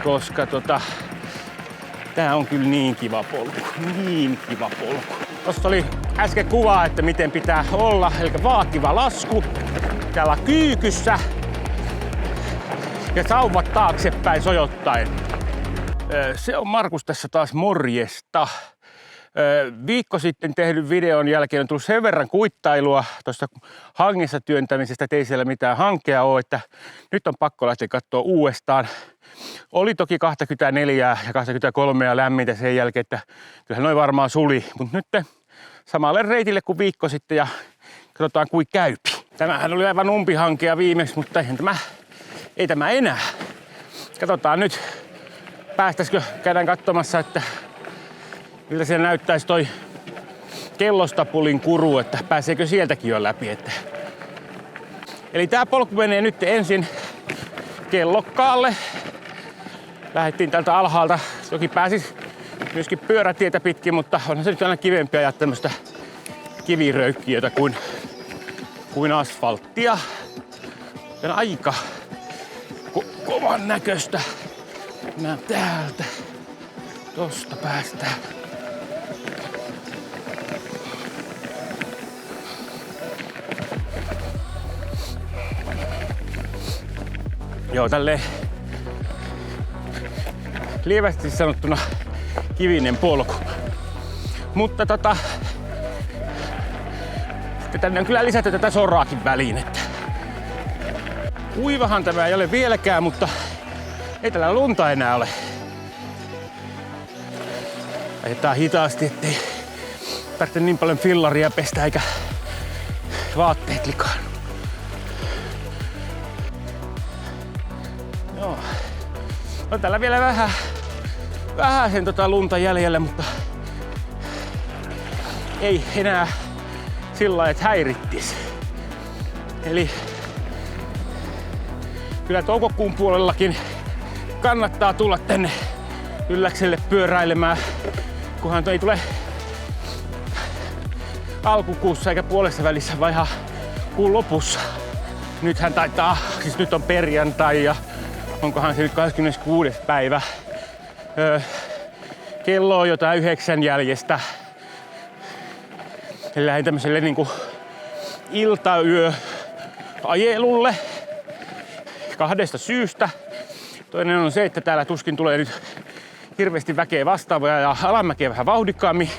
koska tää on kyllä niin kiva polku. Niin kiva polku. Tossa oli äsken kuva, että miten pitää olla, eli vaativa lasku. Täällä kyykyssä. Ja sauvat taaksepäin sojottaen. Se on Markus tässä taas, morjesta. Viikko sitten tehdyn videon jälkeen on tullut sen verran kuittailua tuosta hangessa työntämisestä, että ei siellä mitään hankea ole, että nyt on pakko lähteä katsoa uudestaan. Oli toki 24 ja 23 ja lämmintä sen jälkeen, että kyllähän noin varmaan suli, mutta nyt samalle reitille kuin viikko sitten ja katsotaan kuin käypi. Tämähän oli aivan umpihankea viimeksi, mutta ei tämä enää. Katsotaan nyt, päästäisikö, käydään katsomassa, että miltä siellä näyttäisi toi Kellostapulin kuru, että pääseekö sieltäkin jo läpi. Eli tää polku menee nyt ensin Kellokkaalle. Lähdettiin tältä alhaalta. Toki pääsis myöskin pyörätietä pitkin, mutta onhan se nyt aina kivempiä ja tämmöstä kiviröykkiötä kuin asfalttia. Ja aika kovan näköistä. Mennään täältä. Tosta päästään. Joo, tälleen lievästi sanottuna kivinen polku. Mutta sitten tänne on kyllä lisätty tätä soraakin väliin. Että kuivahan tämä ei ole vieläkään, mutta ei tällä lunta enää ole. Ajetaan hitaasti, ettei tarvitse niin paljon fillaria pestä eikä vaatteet likaannu. Joo. On täällä vielä vähän sen lunta jäljellä, mutta ei enää sillä lailla, että häirittis. Eli kyllä toukokuun puolellakin kannattaa tulla tänne Ylläkselle pyöräilemään, kunhan ei tule alkukuussa eikä puolessa välissä, vaan ihan kuun lopussa. Nythän taitaa, siis nyt on perjantai ja onkohan se nyt 26. päivä. Kello on jotain 9 jäljestä. Eli lähdin tämmöiselle niinku iltayöajelulle 2 syystä. Toinen on se, että täällä tuskin tulee nyt hirveästi väkeä vastaavaa ja alamäkeä vähän vauhdikkaammin.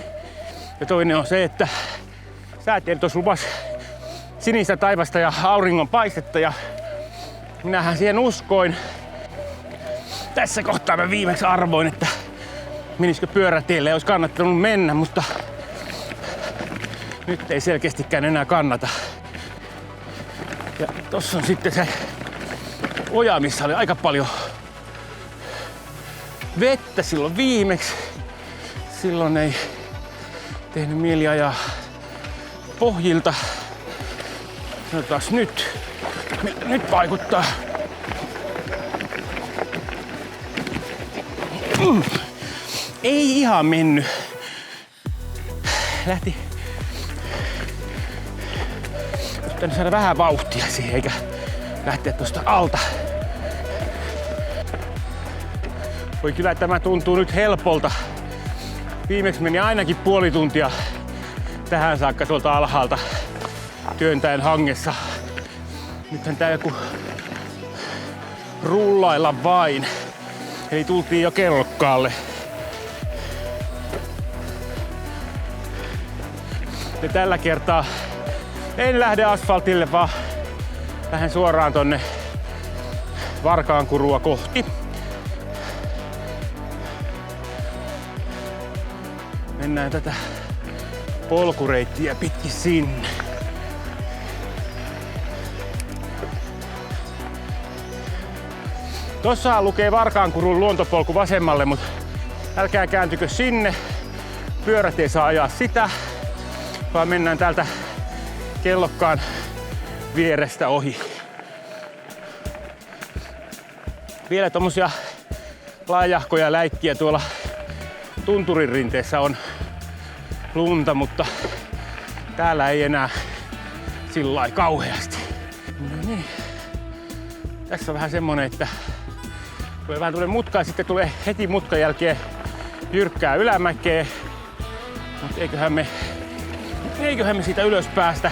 Ja toinen on se, että säätiedot lupas sinistä taivasta ja auringon paistetta ja minähän siihen uskoin. Tässä kohtaa mä viimeksi arvoin, että menisikö pyörätielle, olisi kannattanut mennä, mutta nyt ei selkeästikään enää kannata. Ja tossa on sitten se oja, missä oli aika paljon vettä silloin viimeksi. Silloin ei tehnyt mieli ajaa pohjilta. Katsotaan nyt, miltä nyt vaikuttaa. Ei ihan mennyt. Lähti tänne saada vähän vauhtia siihen, eikä lähteä tuosta alta. Voi kyllä, tämä tuntuu nyt helpolta. Viimeksi meni ainakin puoli tuntia tähän saakka tuolta alhaalta työntäen hangessa. Nythän tää joku rullailla vain. Eli tultiin jo Kellokkaalle. Ja tällä kertaa en lähde asfaltille, vaan lähden suoraan tonne Varkaankurua kohti. Mennään tätä polkureittiä pitkin sinne. Tossa lukee Varkaankurun luontopolku vasemmalle, mutta älkää kääntykö sinne. Pyörät ei saa ajaa sitä, vaan mennään täältä Kellokkaan vierestä ohi. Vielä tommosia laajahkoja läikkiä tuolla tunturin rinteessä on lunta, mutta täällä ei enää sillai kauheasti. No niin. Tässä on vähän semmonen, että Tulee vähän tulee mutka ja sitten tulee heti mutkan jälkeen jyrkkää ylämäkeä. Mutta eiköhän me siitä ylös päästä.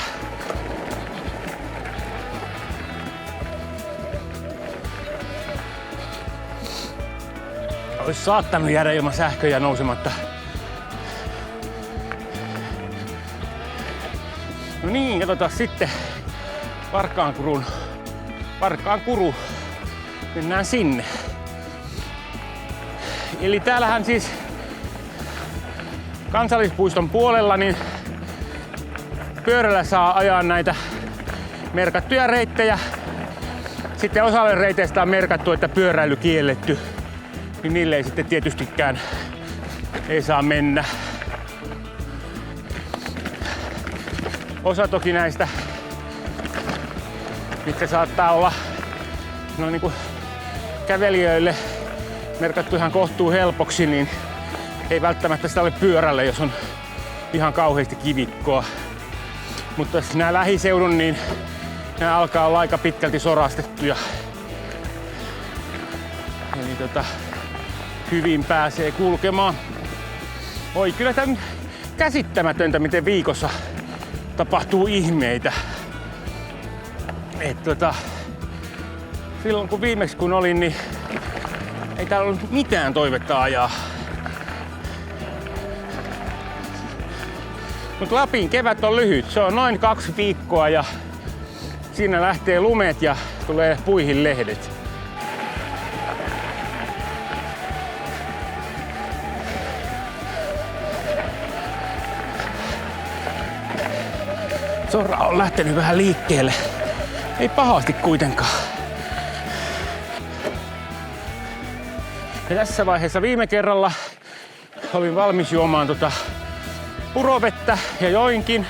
Olisi saattanut jäädä ilman sähköjä nousematta. No niin, katsotaan sitten Varkaankuru. Mennään sinne. Eli täällähän siis kansallispuiston puolella niin pyörällä saa ajaa näitä merkattuja reittejä. Sitten osalle reiteistä on merkattu, että pyöräily kielletty. Niin niille ei sitten tietystikään ei saa mennä. Osa toki näistä, mitkä saattaa olla niin kuin kävelijöille merkattu ihan kohtuu helpoksi, niin ei välttämättä sitä ole pyörälle, jos on ihan kauheasti kivikkoa. Mutta nämä lähiseudun, niin nämä alkaa olla aika pitkälti sorastettuja. Eli hyvin pääsee kulkemaan. Oi, kyllä tämä käsittämätöntä, miten viikossa tapahtuu ihmeitä. Silloin kun viimeksi kun olin, niin ei täällä ollut mitään toivetta ajaa. Mutta Lapin kevät on lyhyt. Se on noin 2 viikkoa ja siinä lähtee lumet ja tulee puihin lehdet. Sora on lähtenyt vähän liikkeelle. Ei pahasti kuitenkaan. Ja tässä vaiheessa viime kerralla olin valmis juomaan purovettä ja joinkin.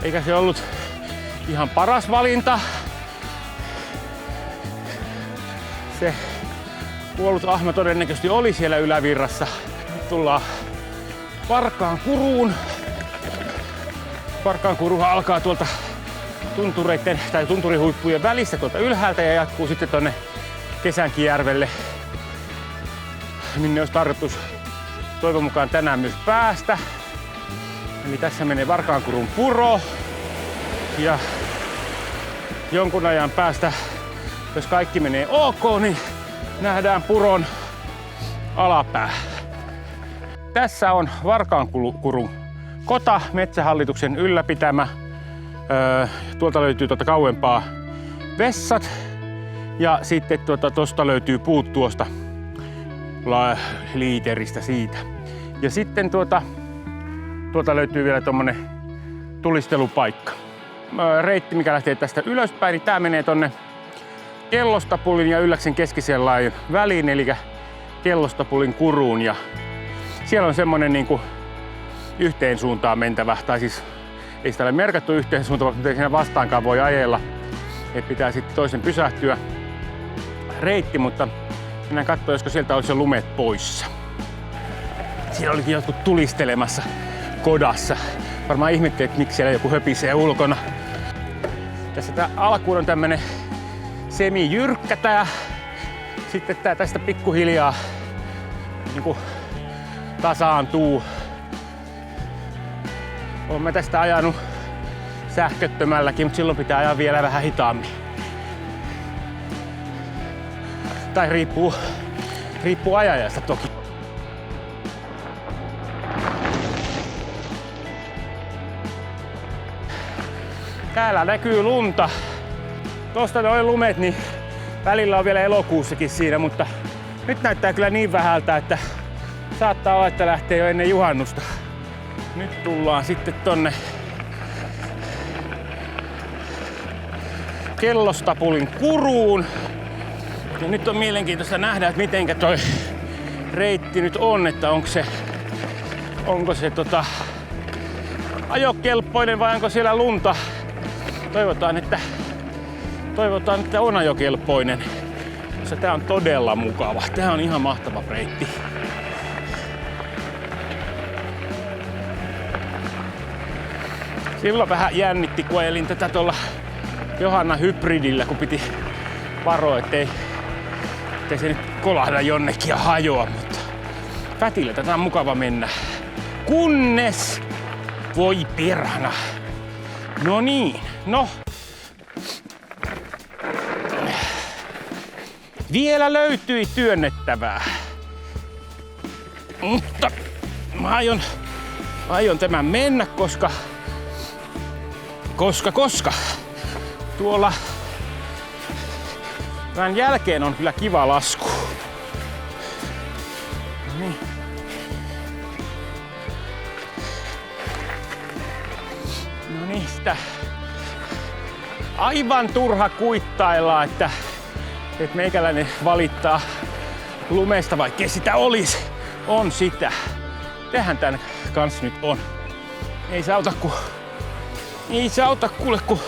Eikä se ollut ihan paras valinta. Se kuollut ahma todennäköisesti oli siellä ylävirrassa. Nyt tullaan Varkaankuruun. Varkaankuruhan alkaa tuolta tuntureiden tai tunturihuippujen välissä tuolta ylhäältä ja jatkuu sitten tonne Kesänkijärvelle, minne olisi tarkoitus toivon mukaan tänään myös päästä. Eli tässä menee Varkaankurun puro ja jonkun ajan päästä, jos kaikki menee ok, niin nähdään puron alapää. Tässä on Varkaankurun kota, Metsähallituksen ylläpitämä. Tuolta löytyy kauempaa vessat ja sitten tosta löytyy puut tuosta liiteristä siitä. Ja sitten tuolta löytyy vielä tommonen tulistelupaikka. Reitti, mikä lähtee tästä ylöspäin, niin tää menee tonne Kellostapulin ja Ylläksen keskisen laajan väliin, eli Kellostapulin kuruun. Ja siellä on semmonen niinku yhteen suuntaan mentävä, tai siis ei sitä ole merkattu yhteen suuntaan, mutta ei siinä vastaankaan voi ajella. Et pitää sitten toisen pysähtyä reitti, mutta mennään katsoa, josko sieltä olisi jo lumet poissa. Siellä olikin jotkut tulistelemassa kodassa. Varmaan ihmettelee, että miksi siellä joku höpisee ulkona. Tässä tää alkuun on tämmönen semijyrkkä tää. Sitten tää tästä pikkuhiljaa niinku tasaantuu. Olen mä tästä ajanut sähköttömälläkin, mutta silloin pitää ajaa vielä vähän hitaammin. Tai riippuu ajajasta toki. Täällä näkyy lunta. Tosta noi lumet, niin välillä on vielä elokuussakin siinä, mutta nyt näyttää kyllä niin vähältä, että saattaa olla, että lähtee jo ennen juhannusta. Nyt tullaan sitten tonne Kellostapulin kuruun. Ja nyt on mielenkiintoista nähdä, että mitenkä toi reitti nyt on, että onko se ajokelpoinen vai onko siellä lunta. Toivotaan, että on ajokelpoinen. Tää on todella mukava. Tää on ihan mahtava reitti. Silloin vähän jännitti, kun ajelin tätä tuolla Johanna hybridillä, kun piti varoa, ettei ettei se nyt kolahda jonnekin ja hajoa, mutta Fätillä tätä on mukava mennä. Kunnes... Voi perhana. No niin, no. Vielä löytyi työnnettävää. Mutta mä aion tämän mennä, koska tuolla tämän jälkeen on kyllä kiva lasku. Niin. No niin, sitä aivan turha kuittailla, että meikäläinen valittaa lumesta, vaikkei sitä olisi. On sitä. Tehän tän kans nyt on. Ei se auta kuule, kun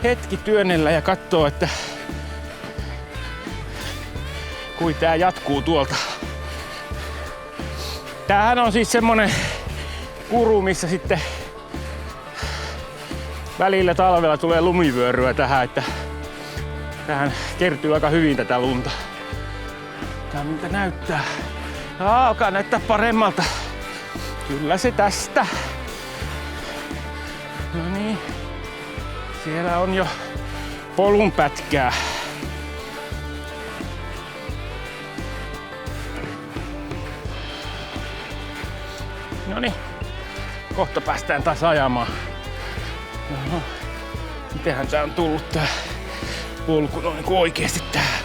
hetki työnnellä ja katsoo, että kui tää jatkuu tuolta. Tämähän on siis semmonen kuru, missä sitten välillä talvella tulee lumivyöryä tähän, että tähän kertyy aika hyvin tätä lunta. Tää miltä näyttää. Alkaa näyttää paremmalta. Kyllä se tästä. No niin. Siellä on jo polun pätkää. No niin. Kohta päästään taas ajamaan. Oho. Mitenhän tää on tullut tää polku noin kuin oikeesti tähän.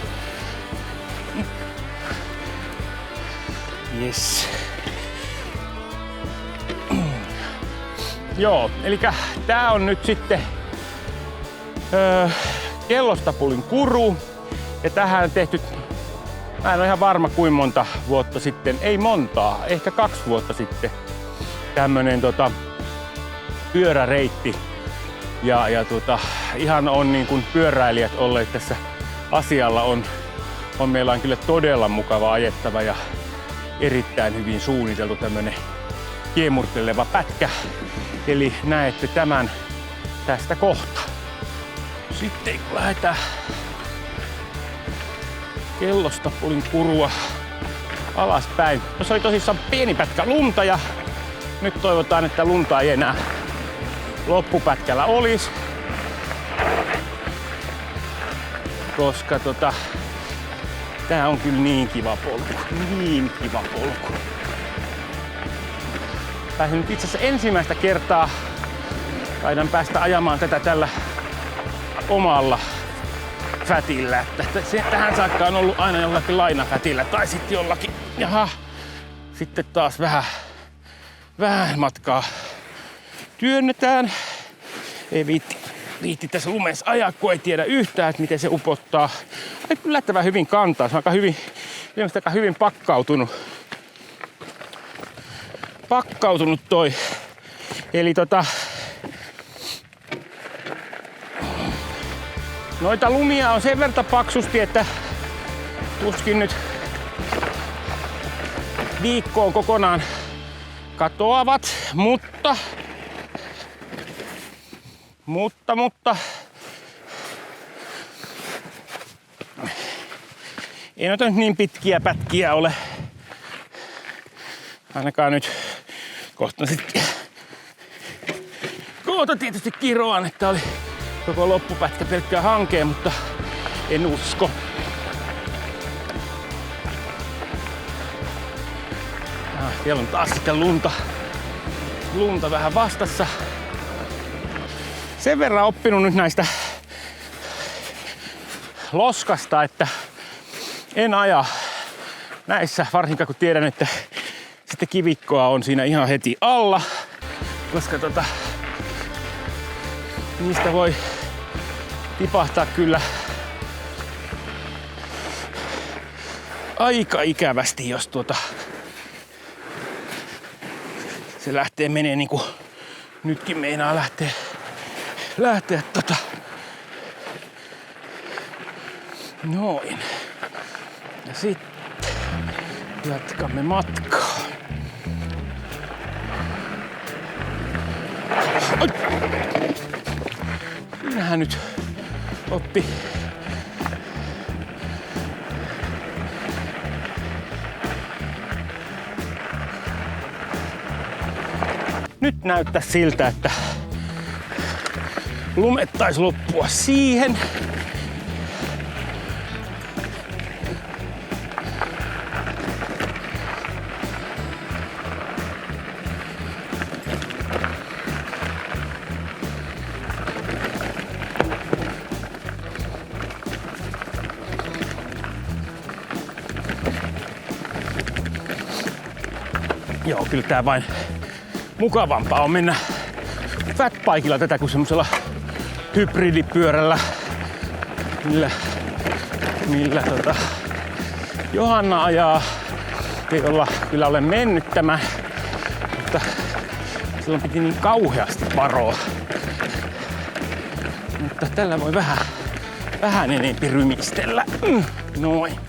Yes. Joo, eli tää on nyt sitten Kellostapulin kuru. Ja tähän on tehty, mä en ole ihan varma kuinka monta vuotta sitten, ei montaa, ehkä 2 vuotta sitten tämmönen pyöräreitti. Ja ihan on niin kuin pyöräilijät olleet tässä asialla, meillä on kyllä todella mukava ajettava ja erittäin hyvin suunniteltu tämmönen kiemurteleva pätkä. Eli näette tämän tästä kohta. Sitten kun lähdetään Kellostapulin kurua alaspäin. No se oli tosissaan pieni pätkä lunta ja nyt toivotaan, että lunta ei enää loppupätkällä olisi. Koska tää on kyllä niin kiva polku. Niin kiva polku. Pääsin nyt itse asiassa ensimmäistä kertaa taidan päästä ajamaan tätä tällä omalla Fätillä. Että tähän saakka on ollut aina jollakin lainafätillä tai sitten jollakin. Jaha. Sitten taas vähän matkaa työnnetään. Ei viitti tässä lumessa ajaa, kun ei tiedä yhtään, että miten se upottaa. Ei yllättävän hyvin kantaa. Se on aika hyvin pakkautunut toi. Eli noita lumia on sen verran paksusti, että tuskin nyt viikkoon kokonaan katoavat, mutta ei noita nyt niin pitkiä pätkiä ole. Ainakaan nyt kohta tietysti kiroan, että oli koko loppupätkä pelkkää hankea, mutta en usko. Siellä on taas sitten lunta vähän vastassa. Sen verran oppinut nyt näistä loskasta, että en aja näissä, varsinkaan kun tiedän, että sitten kivikkoa on siinä ihan heti alla, koska niistä voi tipahtaa kyllä aika ikävästi, jos se lähtee menee niin kuin nytkin meinaa lähteä noin. Ja sitten jatkamme matkaa. Siinähän nyt oppi Nyt näyttää siltä, että lumet taisi loppua siihen. Joo, kyllä tää vain mukavampaa on mennä fatbikella tätä kuin semmosella hybridipyörällä, millä Johanna ajaa, jolla kyllä olen mennyt tämä, mutta silloin piti niin kauheasti varoa. Mutta tällä voi vähän enempi rymistellä. Noin.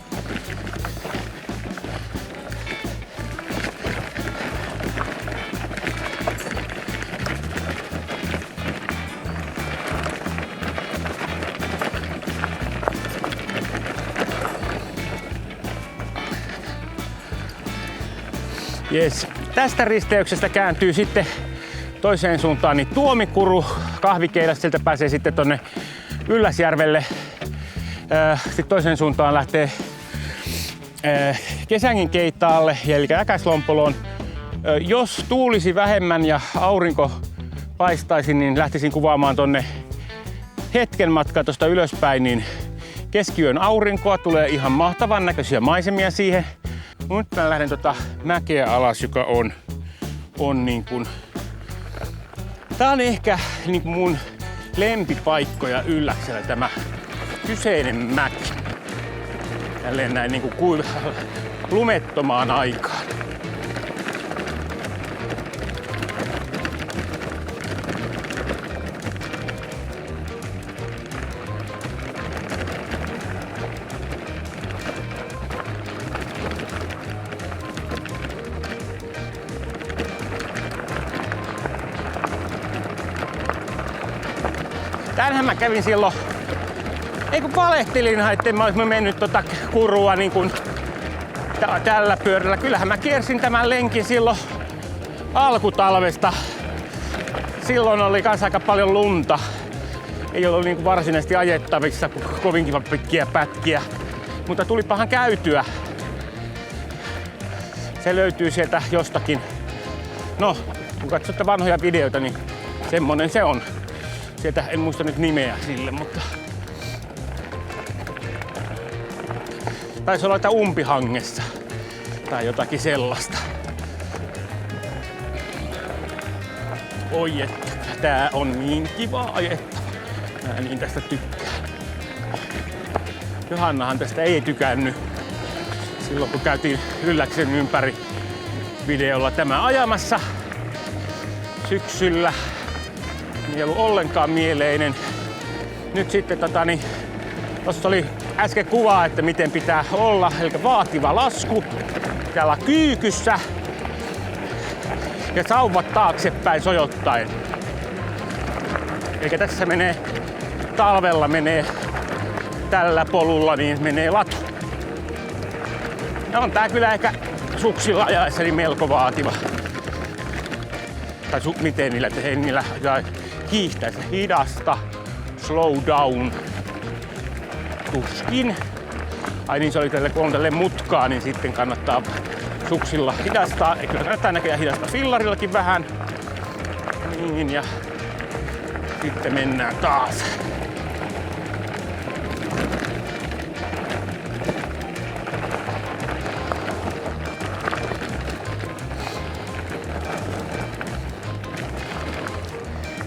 Yes. Tästä risteyksestä kääntyy sitten toiseen suuntaan niin Tuomikuru kahvikeilasta, sieltä pääsee sitten tonne Ylläsjärvelle. Sitten toiseen suuntaan lähtee Kesängin Keitaalle eli Äkäslompoloon. Jos tuulisi vähemmän ja aurinko paistaisi, niin lähtisin kuvaamaan tonne hetken matkaa tuosta ylöspäin, niin keskiyön aurinkoa, tulee ihan mahtavan näköisiä maisemia siihen. Nyt mä lähden mäkeä alas, joka on niin kuin, tää on ehkä niin kuin mun lempipaikkoja Ylläksellä, tämä kyseinen mäki. Tälleen näin niin kuin lumettomaan aikaan. Tänhän mä kävin silloin, ei kun valehtelin, että mä ois mennyt kurua niin kuin tällä pyörällä. Kyllähän mä kiersin tämän lenkin silloin alkutalvesta. Silloin oli kans aika paljon lunta. Ei ollut niin kuin varsinaisesti ajettavissa kovinkin pitkiä pätkiä. Mutta tulipahan käytyä. Se löytyy sieltä jostakin. No, kun katsotte vanhoja videoita, niin semmonen se on. Sieltä en muista nyt nimeä sille, mutta taisi olla että Umpihangessa tai jotakin sellaista. Oi että, tää on niin kiva ajettava. Mä niin tästä tykkään. Johannahan tästä ei tykännyt silloin kun käytiin Ylläksen ympäri videolla tämä ajamassa syksyllä. Ei ollut ollenkaan mieleinen. Nyt sitten tossa oli äsken kuvaa, että miten pitää olla, eli vaativa lasku täällä kyykyssä ja sauvat taaksepäin sojottaen. Eli tässä talvella menee tällä polulla, niin menee latu. Ja on tää kyllä ehkä suksilla ajaessani melko vaativa. Tai miten niillä hiihtäisi hidasta, slow down, tuskin. Ai niin, se oli kun on tälle mutkaa, niin sitten kannattaa suksilla hidastaa. Kyllä kannattaa näköjään hidastaa fillarillakin vähän. Niin, ja sitten mennään taas.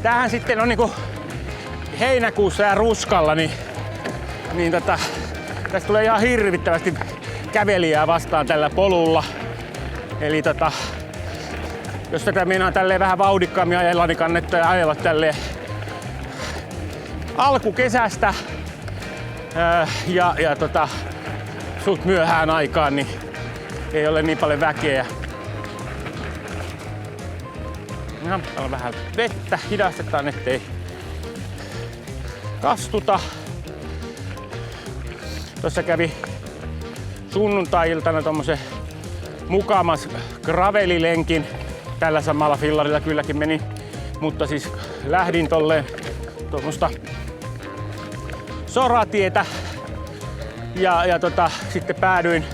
Tämähän sitten on niinku heinäkuussa ja ruskalla, niin tästä tulee ihan hirvittävästi kävelijää vastaan tällä polulla. Eli jos tätä meinaa tälleen vähän vauhdikkaammin ajella, niin kannattaa ajella tälleen alkukesästä ja suht myöhään aikaan, niin ei ole niin paljon väkeä. Ja, on vähän vettä, hidastetaan ettei Tuossa kävi sunnuntai-iltana tommosen mukamas gravelilenkin tällä samalla fillarilla kylläkin meni. Mutta siis lähdin tuommoista soratietä ja sitten päädyin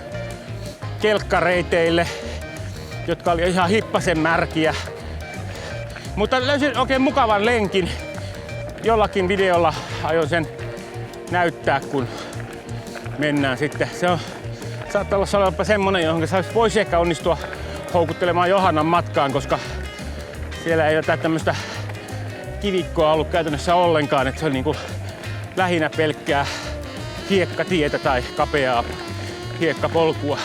kelkkareiteille, jotka oli ihan hippasen märkiä. Mutta löysin oikein mukavan lenkin. Jollakin videolla aion sen näyttää, kun mennään sitten. Se on, saattaa olla semmonen, johon voisi ehkä onnistua houkuttelemaan Johannan matkaan, koska siellä ei ole tämmöistä kivikkoa ollut käytännössä ollenkaan. Että se on niinku lähinnä pelkkää hiekkatietä tai kapeaa hiekkapolkua.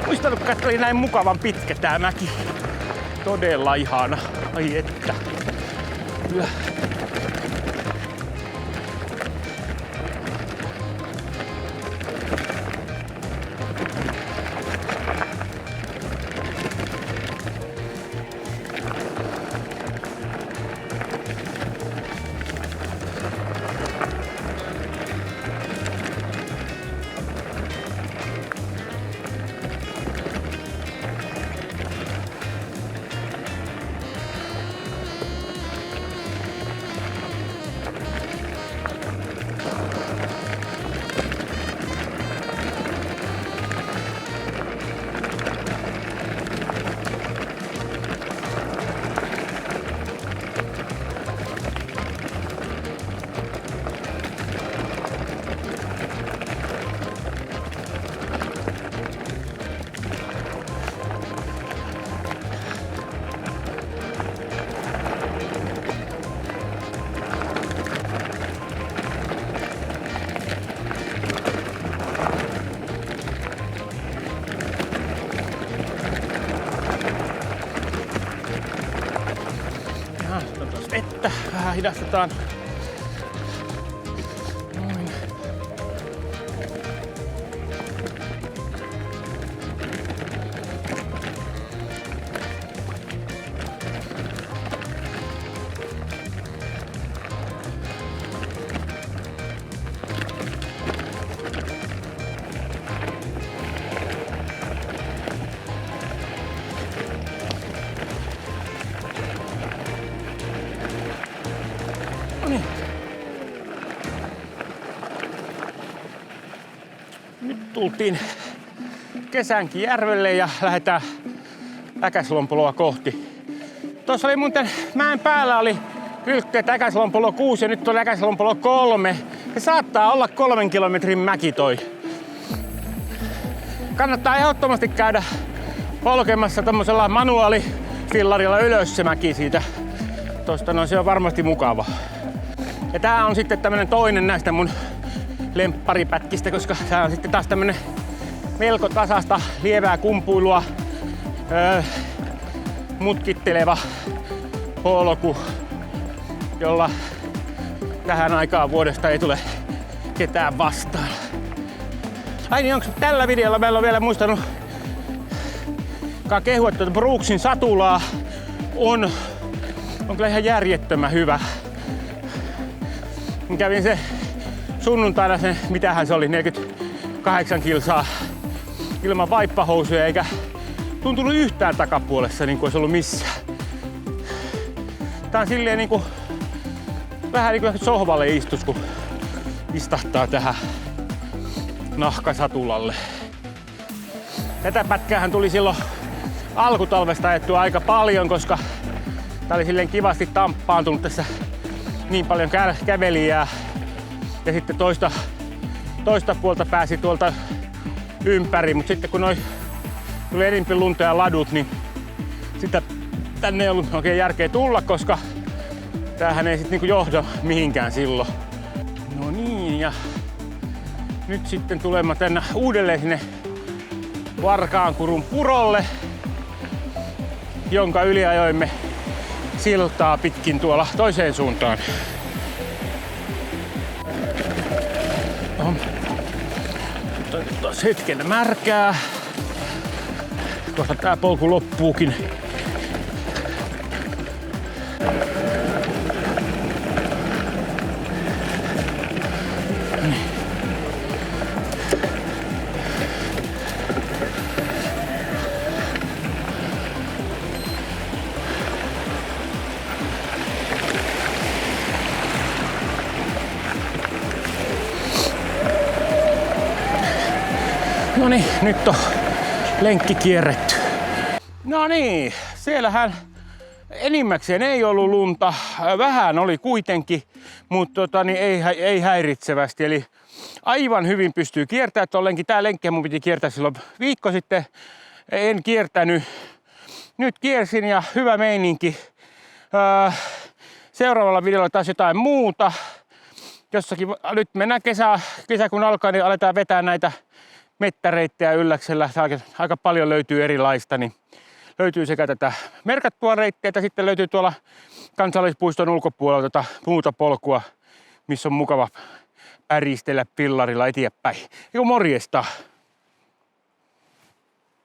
Muistanutko, että oli näin mukavan pitkä tää mäki. Todella ihana. Ai että. Kyllä. Vettä, vähän hidastetaan. Noin. Noniin. Nyt tultiin Kesänkijärvelle ja lähdetään Äkäslompoloa kohti. Tuossa oli muuten mäen päällä oli kyltteet Äkäslompolo 6 ja nyt on Äkäslompolo 3. Se saattaa olla 3 kilometrin mäki toi. Kannattaa ehdottomasti käydä polkemassa tommosella manuaalifillarilla ylös se mäki siitä. Tosta no se on varmasti mukava. Ja tää on sitten tämmönen toinen näistä mun lempparipätkistä, koska tää on sitten taas tämmönen melko tasasta lievää kumpuilua mutkitteleva polku, jolla tähän aikaan vuodesta ei tule ketään vastaan. Ai niin, onks tällä videolla meillä on vielä muistanut kehua, että Brooksin satulaa on kyllä ihan järjettömän hyvä. Kävin se sunnuntaina sen, mitähän se oli, 48 kilsaa ilman vaippahousuja, eikä tuntunut yhtään takapuolessa niin kuin olisi ollut missään. Tää on silleen niinku vähän niin kuin sohvalle istus, kun istahtaa tähän nahkasatulalle. Tätä pätkäähän tuli silloin alkutalvesta ajettua aika paljon, koska tää oli silleen kivasti tamppaantunut tässä niin paljon kävelijää. Ja sitten toista puolta pääsi tuolta ympäri, mutta sitten kun tuli enemmän lunta ja ladut, niin sitä tänne ei ollut oikein järkeä tulla, koska tämähän ei sitten niinku johda mihinkään silloin. No niin, ja nyt sitten tulemme tänne uudelleen sinne Varkaankurun purolle, jonka yli ajoimme siltaa pitkin tuolla toiseen suuntaan. Taas hetken märkää. Kohta tää polku loppuukin. No niin, nyt on lenkki kierretty. No niin, siellähän enimmäkseen ei ollut lunta. Vähän oli kuitenkin, mutta ei häiritsevästi. Eli aivan hyvin pystyy kiertämään tuon lenkin. Tää lenkki mun piti kiertää silloin viikko sitten. En kiertänyt. Nyt kiersin ja hyvä meininki. Seuraavalla videolla taas jotain muuta. Jossakin, nyt mennään kesäkuun alkaa, niin aletaan vetää näitä mettäreittejä Ylläksellä. Aika paljon löytyy erilaista, niin löytyy sekä tätä merkattua reittiä, että sitten löytyy tuolla kansallispuiston ulkopuolella muuta polkua, missä on mukava päristellä pillarilla eteenpäin. Morjesta!